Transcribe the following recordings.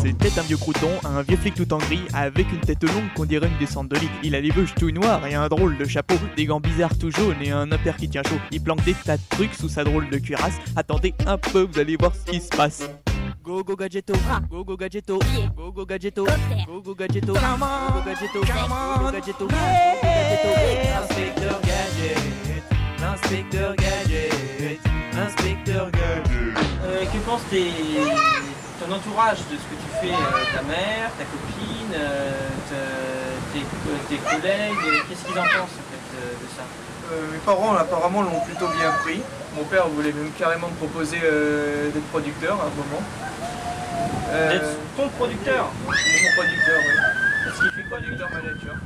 C'était un vieux crouton, un vieux flic tout en gris, avec une tête longue qu'on dirait une descente de lit. Il a les bouches tout noirs et un drôle de chapeau, des gants bizarres tout jaunes et un impair qui tient chaud. Il planque des tas de trucs sous sa drôle de cuirasse. Attendez un peu, vous allez voir ce qui se passe. Go go gadgeto, go go gadgeto, go go gadgeto, go go gadgeto, go go gadgeto, go go gadgeto, Inspecteur Gadget, l'inspecteur Gadget, l'inspecteur Gadget. Que pense ton entourage de ce que tu fais, ta mère, ta copine, tes collègues, qu'est-ce qu'ils en pensent en fait, de ça? Mes parents apparemment l'ont plutôt bien pris. Mon père voulait même carrément me proposer d'être producteur à un moment. D'être ton producteur? Mon producteur, oui. Parce qu'il fait producteur manager.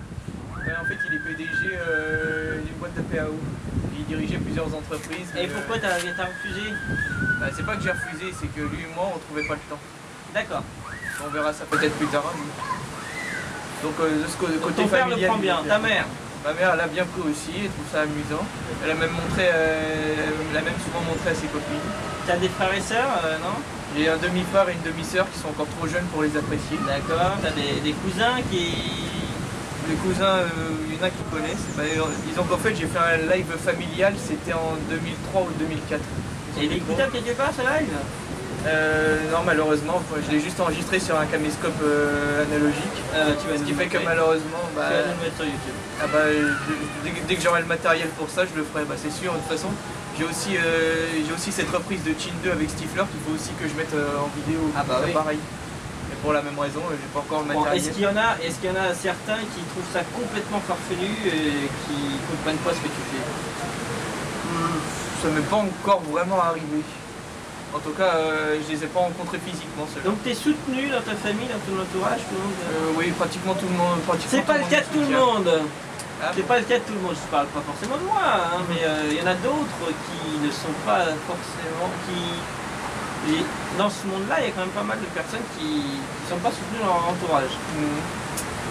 En fait, il est PDG d'une boîte de PAO. Il dirigeait plusieurs entreprises. Et pourquoi t'as refusé? C'est pas que j'ai refusé, c'est que lui et moi, on trouvait pas le temps. D'accord. On verra ça peut-être plus tard. Donc, de ce côté ton père familial, le prend bien. Ta mère? Ma mère, elle a bien pris aussi, elle trouve ça amusant. Elle a même souvent montré à ses copines. T'as des frères et sœurs, non? J'ai un demi-frère et une demi-sœur qui sont encore trop jeunes pour les apprécier. D'accord. T'as des cousins qui... Les cousins, il y en a qui connaissent. Disons qu'en fait, j'ai fait un live familial, c'était en 2003 ou 2004. Et il est écoutable quelque part ce live? Non, malheureusement, je l'ai juste enregistré sur un caméscope analogique. Ce qui fait que malheureusement, tu vas nous le mettre sur YouTube. Dès que j'aurai le matériel pour ça, je le ferai, c'est sûr. De toute façon, j'ai aussi cette reprise de Chin 2 avec Stifler qu'il faut aussi que je mette en vidéo. Oui. Pareil. Mais pour la même raison, j'ai pas encore le matériel. Est-ce qu'il y en a certains qui trouvent ça complètement farfelu et qui ne comprennent pas ce que tu fais? Ça m'est pas encore vraiment arrivé. En tout cas, je les ai pas rencontrés physiquement. Donc tu es soutenu dans ta famille, dans ton entourage, tout le monde? Oui, pratiquement tout le monde. C'est pas le cas de tout le monde. C'est pas le cas de tout le monde. Je parle pas forcément de moi, mais il y en a d'autres qui ne sont pas forcément... Et dans ce monde-là, il y a quand même pas mal de personnes qui ne sont pas soutenues dans leur entourage.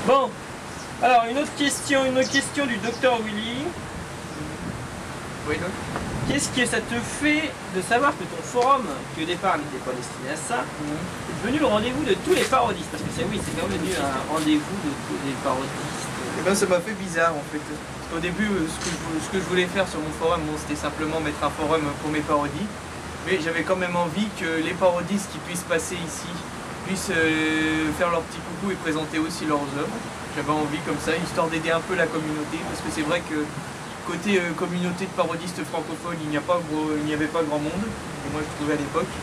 Bon, alors une autre question du docteur Willy. Oui, donc. Qu'est-ce que ça te fait de savoir que ton forum, qui au départ n'était pas destiné à ça, est devenu le rendez-vous de tous les parodistes? Parce que c'est quand même devenu un rendez-vous de tous les parodistes. Ça m'a fait bizarre en fait. Parce qu'au début, ce que je voulais faire sur mon forum, c'était simplement mettre un forum pour mes parodies. Mais j'avais quand même envie que les parodistes qui puissent passer ici puissent faire leur petit coucou et présenter aussi leurs œuvres. J'avais envie comme ça, histoire d'aider un peu la communauté. Parce que c'est vrai que côté communauté de parodistes francophones, il n'y avait pas grand monde, et moi je trouvais à l'époque.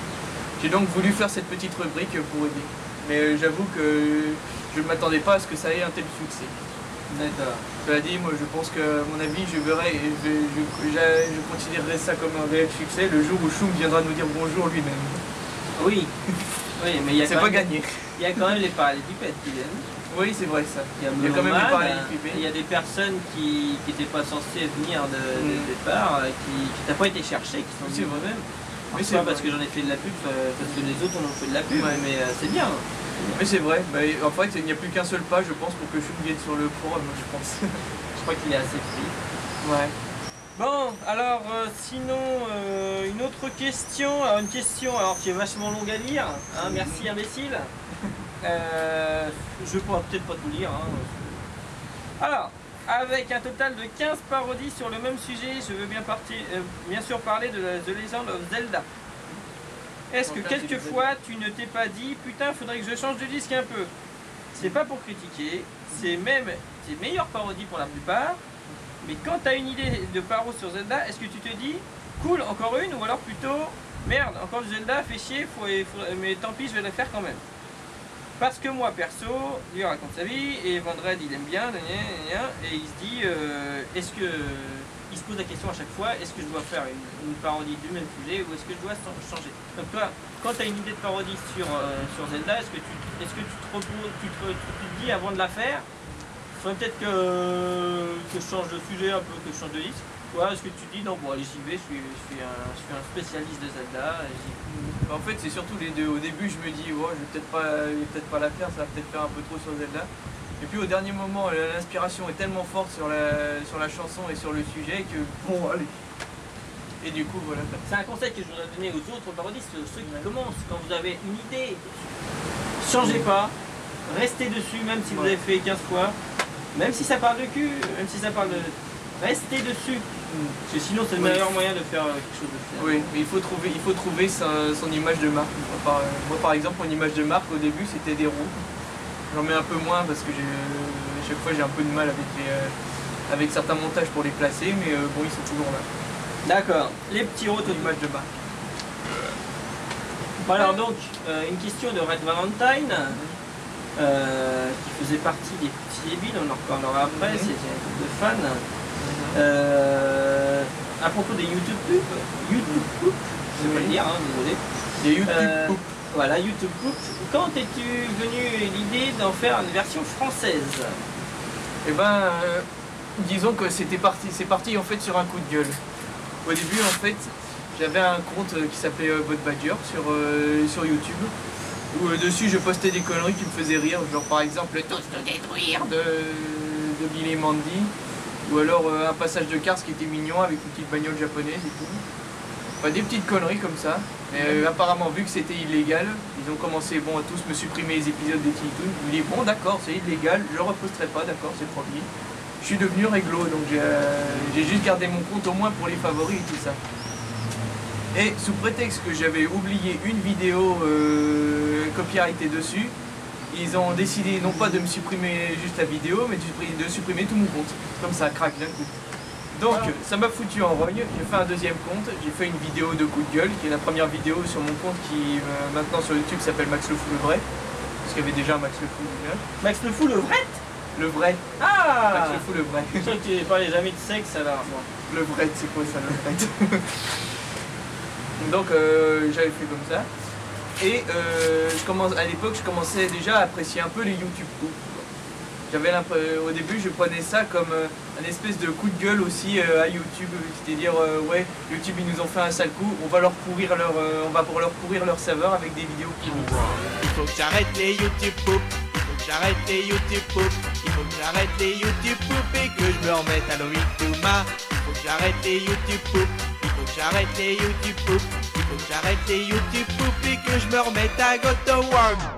J'ai donc voulu faire cette petite rubrique pour aider. Mais j'avoue que je ne m'attendais pas à ce que ça ait un tel succès. D'accord. Cela dit, moi je pense que à mon avis, je considérerais ça comme un réel succès le jour où Choum viendra nous dire bonjour lui-même. Oui, mais il y a c'est pas gagné. Il y a quand même les parallélipèdes qui viennent. Oui, c'est vrai ça. Il y a quand même des parallélipèdes. Il y a des personnes qui n'étaient pas censées venir dès le départ, qui n'ont pas été cherchées, qui sont venues eux-mêmes. Mais c'est pas parce que j'en ai fait de la pub, parce que les autres en ont fait de la pub, mais c'est bien. Mais c'est vrai, en fait il n'y a plus qu'un seul pas je pense pour que Choum vienne sur le forum, je pense. Je crois qu'il est assez pris. Ouais. Bon, alors sinon, une autre question, une question qui est vachement longue à lire, hein, merci imbécile. Je pourrais peut-être pas tout lire. Alors, avec un total de 15 parodies sur le même sujet, je veux bien sûr parler de The Legend of Zelda. Est-ce que quelquefois tu ne t'es pas dit putain faudrait que je change de disque un peu? C'est pas pour critiquer, c'est meilleure parodie pour la plupart, mais quand tu as une idée de paro sur Zelda, est-ce que tu te dis cool encore une, ou alors plutôt merde encore du Zelda, fait chier, mais tant pis je vais la faire quand même? Parce que moi perso, lui raconte sa vie et Vendred il aime bien, et il se dit il se pose la question à chaque fois, est-ce que je dois faire une parodie du même sujet ou est-ce que je dois changer? Donc toi, quand tu as une idée de parodie sur Zelda, est-ce que tu te dis avant de la faire, il faudrait peut-être que je change de sujet un peu, que je change de disque? Toi, est-ce que tu dis non, bon allez j'y vais, je suis un spécialiste de Zelda, En fait c'est surtout les deux. Au début je me dis je vais peut-être pas la faire, ça va peut-être faire un peu trop sur Zelda. Et puis au dernier moment l'inspiration est tellement forte sur la chanson et sur le sujet que bon allez. Et du coup voilà. C'est un conseil que je voudrais donner aux autres parodistes, ceux qui commencent, quand vous avez une idée changez pas, restez dessus même si vous avez fait 15 fois, même si ça parle de cul, même si ça parle de... Restez dessus, parce que sinon c'est le meilleur moyen de faire quelque chose de fiable. Oui, mais il faut trouver son image de marque. Moi par exemple, mon image de marque au début c'était des roues. J'en mets un peu moins parce que chaque fois j'ai un peu de mal avec certains montages pour les placer, mais bon, ils sont toujours là. D'accord, les petits rotos Image de marque. Bon, alors donc, une question de Red Valentine, qui faisait partie des petits débiles, on en reparlera après, c'est un groupe de fans. À propos des YouTube Poop, je vais le dire, hein, désolé. Des YouTube Poop. Voilà, YouTube Poop. Quand es-tu venu l'idée d'en faire une version française? Eh ben, disons que c'est parti en fait sur un coup de gueule. Au début, en fait, j'avais un compte qui s'appelait Bot Badger sur YouTube, où dessus je postais des conneries qui me faisaient rire, genre par exemple Tous nous détruire de Billy Mandy, ou alors un passage de Cars qui était mignon avec une petite bagnole japonaise et tout. Enfin, des petites conneries comme ça. Mais apparemment, vu que c'était illégal, ils ont commencé à tous me supprimer les épisodes des Tiny Toons. Je me dis bon d'accord, c'est illégal, je reposterai pas, d'accord, c'est promis. Je suis devenu réglo, donc j'ai juste gardé mon compte au moins pour les favoris et tout ça. Et sous prétexte que j'avais oublié une vidéo copyrightée dessus, ils ont décidé non pas de me supprimer juste la vidéo, mais de supprimer tout mon compte. Comme ça, craque d'un coup. Donc ça m'a foutu en rogne, j'ai fait un deuxième compte, j'ai fait une vidéo de coup de gueule, qui est la première vidéo sur mon compte qui maintenant sur YouTube s'appelle Max le Fou le Vrai. Parce qu'il y avait déjà un Max le Fou déjà. Max le Fou le vrai? Le vrai. Ah, Max le Fou le Vrai. je crois que tu parlais jamais de sexe alors. Bon. Le vrai, c'est quoi ça, le vrai? Donc j'avais fait comme ça. Et à l'époque, je commençais déjà à apprécier un peu les YouTube Poop. Au début, je prenais ça comme un espèce de coup de gueule aussi à YouTube, c'est-à-dire ouais, YouTube ils nous ont fait un sale coup, on va pour leur pourrir leur serveur avec des vidéos pourries. Il faut que j'arrête les YouTube Poop. Il faut que j'arrête les YouTube Poop. Il faut que j'arrête les YouTube Poop et que je me remette à Loïc-Touma. Il faut que j'arrête les YouTube Poop. Il faut que j'arrête les YouTube Poop. Il faut que j'arrête les YouTube Poop et que je me remette à God of War.